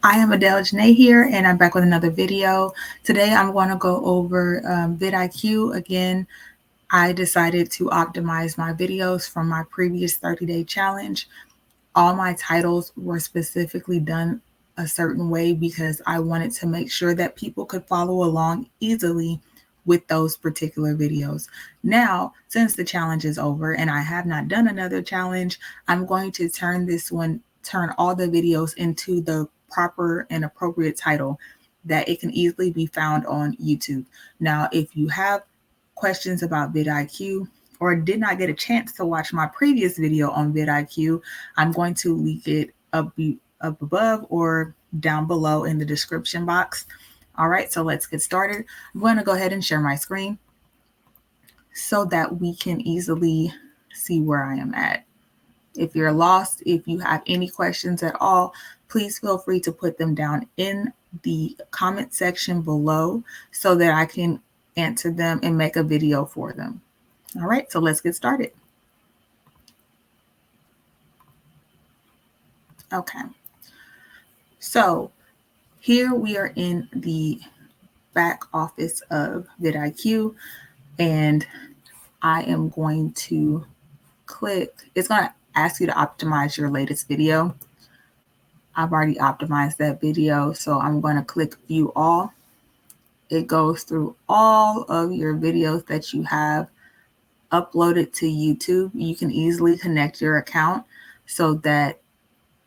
I am Adele Janae here, and I'm back with another video. Today I'm going to go over VidIQ. Again, I decided to optimize my videos from my previous 30-day challenge. All my titles were specifically done a certain way because I wanted to make sure that people could follow along easily with those particular videos. Now, since the challenge is over and I have not done another challenge, I'm going to turn all the videos into the proper and appropriate title that it can easily be found on YouTube. Now, if you have questions about vidIQ or did not get a chance to watch my previous video on vidIQ, I'm going to link it up above or down below in the description box. All right, so let's get started. I'm going to go ahead and share my screen so that we can easily see where I am at. If you're lost, if you have any questions at all, please feel free to put them down in the comment section below so that I can answer them and make a video for them. All right, so let's get started. Okay, so here we are in the back office of vidIQ, and I am going to click, it's going to ask you to optimize your latest video. I've already optimized that video, so I'm going to click view all. It goes through all of your videos that you have uploaded to YouTube. You can easily connect your account so that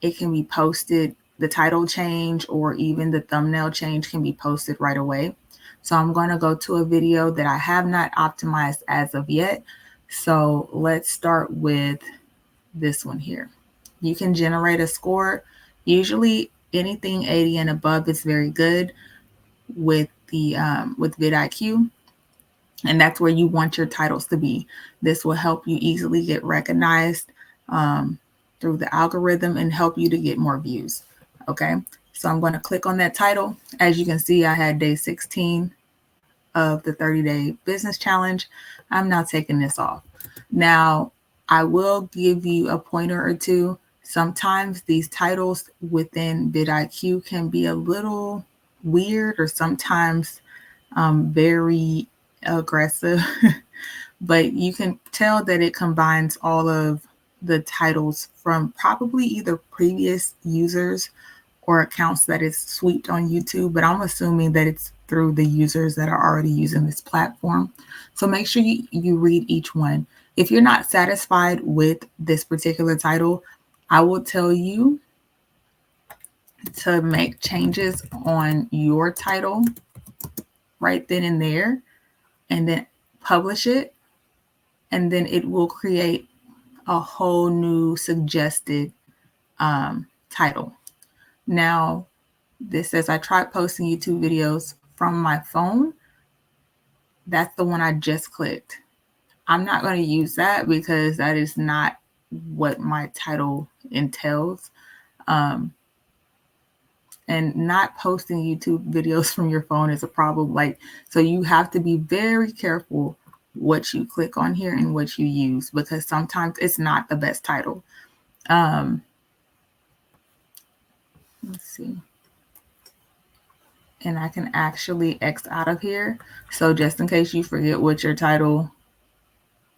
it can be posted, the title change or even the thumbnail change can be posted right away. So I'm going to go to a video that I have not optimized as of yet. So let's start with this one here. You can generate a score. Usually anything 80 and above is very good with the with vidIQ, and that's where you want your titles to be. This will help you easily get recognized through the algorithm and help you to get more views. Okay, so I'm going to click on that title. As you can see, I had day 16 of the 30-day business challenge. I'm now taking this off. Now, I will give you a pointer or two. Sometimes these titles within vidIQ can be a little weird or sometimes very aggressive, but you can tell that it combines all of the titles from probably either previous users or accounts that is swept on YouTube, but I'm assuming that it's through the users that are already using this platform. So make sure you read each one. If you're not satisfied with this particular title, I will tell you to make changes on your title right then and there, and then publish it, and then it will create a whole new suggested title. Now, this says I tried posting YouTube videos from my phone. That's the one I just clicked. I'm not going to use that because that is not what my title entails. And not posting YouTube videos from your phone is a problem. So you have to be very careful what you click on here and what you use, because sometimes it's not the best title. Let's see. And I can actually X out of here. So just in case you forget what your title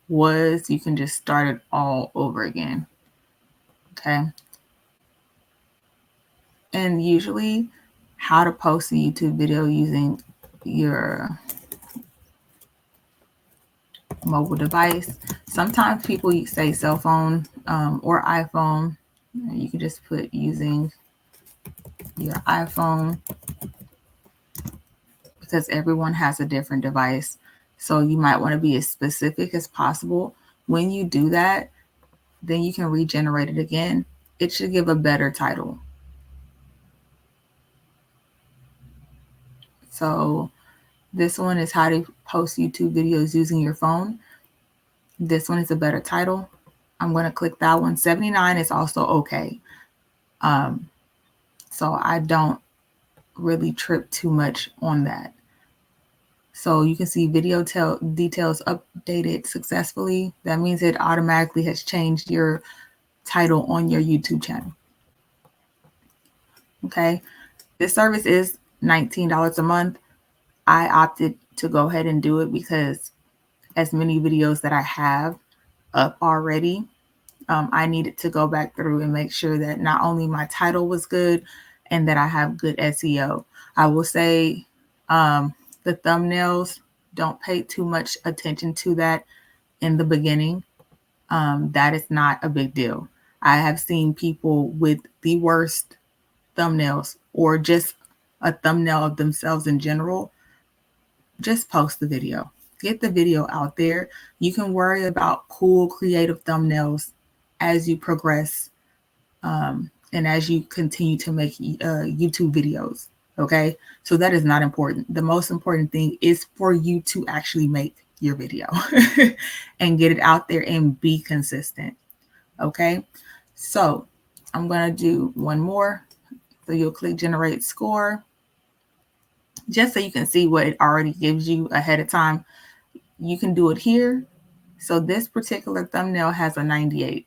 was, you can just start it all over again. Okay. And usually how to post a YouTube video using your mobile device. Sometimes people say cell phone or iPhone. You can just put using your iPhone because everyone has a different device. So you might want to be as specific as possible. When you do that, then you can regenerate it again. It should give a better title. So this one is how to post YouTube videos using your phone. This one is a better title. I'm going to click that one. 79 is also okay. So I don't really trip too much on that. So you can see video details updated successfully. That means it automatically has changed your title on your YouTube channel. Okay. This service is $19 a month. I opted to go ahead and do it because as many videos that I have up already, I needed to go back through and make sure that not only my title was good and that I have good SEO. I will say the thumbnails, don't pay too much attention to that in the beginning. That is not a big deal. I have seen people with the worst thumbnails or just a thumbnail of themselves in general. Just post the video. Get the video out there. You can worry about cool, creative thumbnails as you progress and as you continue to make YouTube videos. Okay, so that is not important. The most important thing is for you to actually make your video and get it out there and be consistent. Okay, so I'm going to do one more. So you'll click generate score just so you can see what it already gives you ahead of time. You can do it here. So this particular thumbnail has a 98.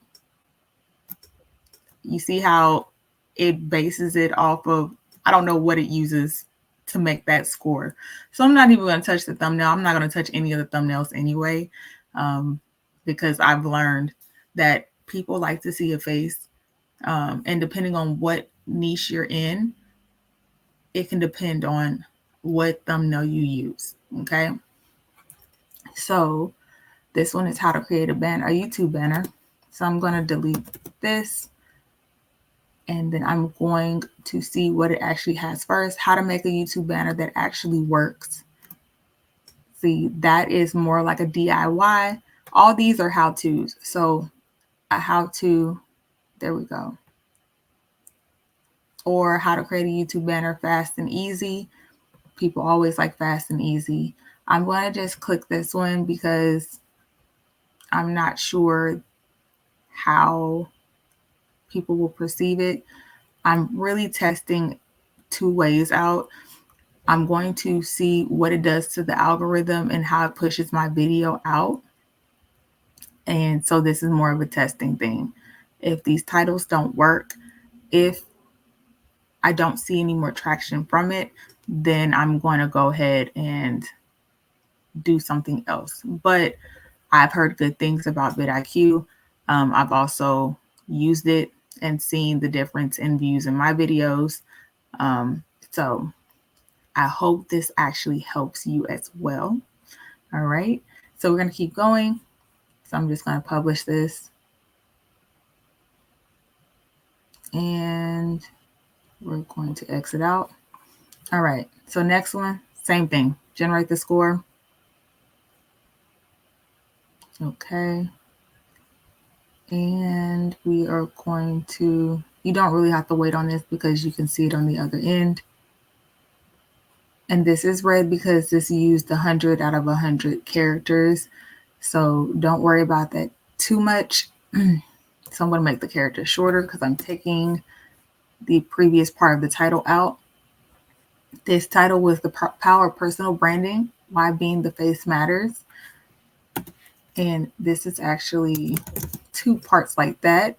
You see how it bases it off of, I don't know what it uses to make that score. So I'm not even going to touch the thumbnail. I'm not going to touch any of the thumbnails anyway, because I've learned that people like to see a face. And depending on what niche you're in, it can depend on what thumbnail you use. Okay. So this one is how to create a YouTube banner. So I'm going to delete this. And then I'm going to see what it actually has first, how to make a YouTube banner that actually works. See, that is more like a DIY. All these are how-tos. So a how-to, there we go. Or how to create a YouTube banner fast and easy. People always like fast and easy. I'm going to just click this one because I'm not sure how people will perceive it. I'm really testing 2 ways out. I'm going to see what it does to the algorithm and how it pushes my video out. And so this is more of a testing thing. If these titles don't work, if I don't see any more traction from it, then I'm going to go ahead and do something else. But I've heard good things about VidIQ. I've also used it and seen the difference in views in my videos. So I hope this actually helps you as well. All right. So we're going to keep going. So I'm just going to publish this. And we're going to exit out. All right. So next one, same thing. Generate the score. Okay. And we are going to, you don't really have to wait on this because you can see it on the other end. And this is red because this used 100 out of 100 characters. So don't worry about that too much. So I'm going to make the character shorter because I'm taking the previous part of the title out. This title was the power of personal branding, why being the face matters. And this is actually 2 parts like that.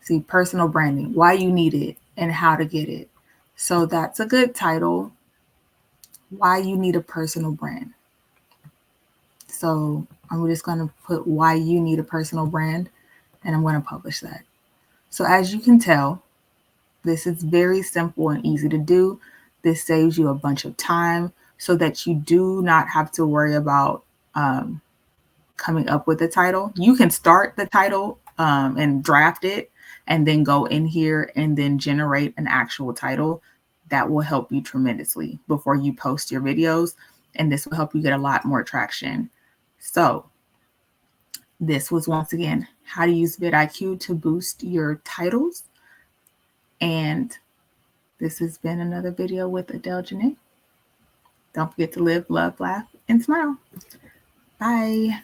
See, personal branding, why you need it and how to get it. So that's a good title. Why you need a personal brand. So I'm just going to put why you need a personal brand, and I'm going to publish that. So as you can tell, this is very simple and easy to do. This saves you a bunch of time so that you do not have to worry about coming up with a title. You can start the title and draft it and then go in here and then generate an actual title. That will help you tremendously before you post your videos. And this will help you get a lot more traction. So this was once again how to use VidIQ to boost your titles. And this has been another video with Adele Janae. Don't forget to live, love, laugh, and smile. Bye.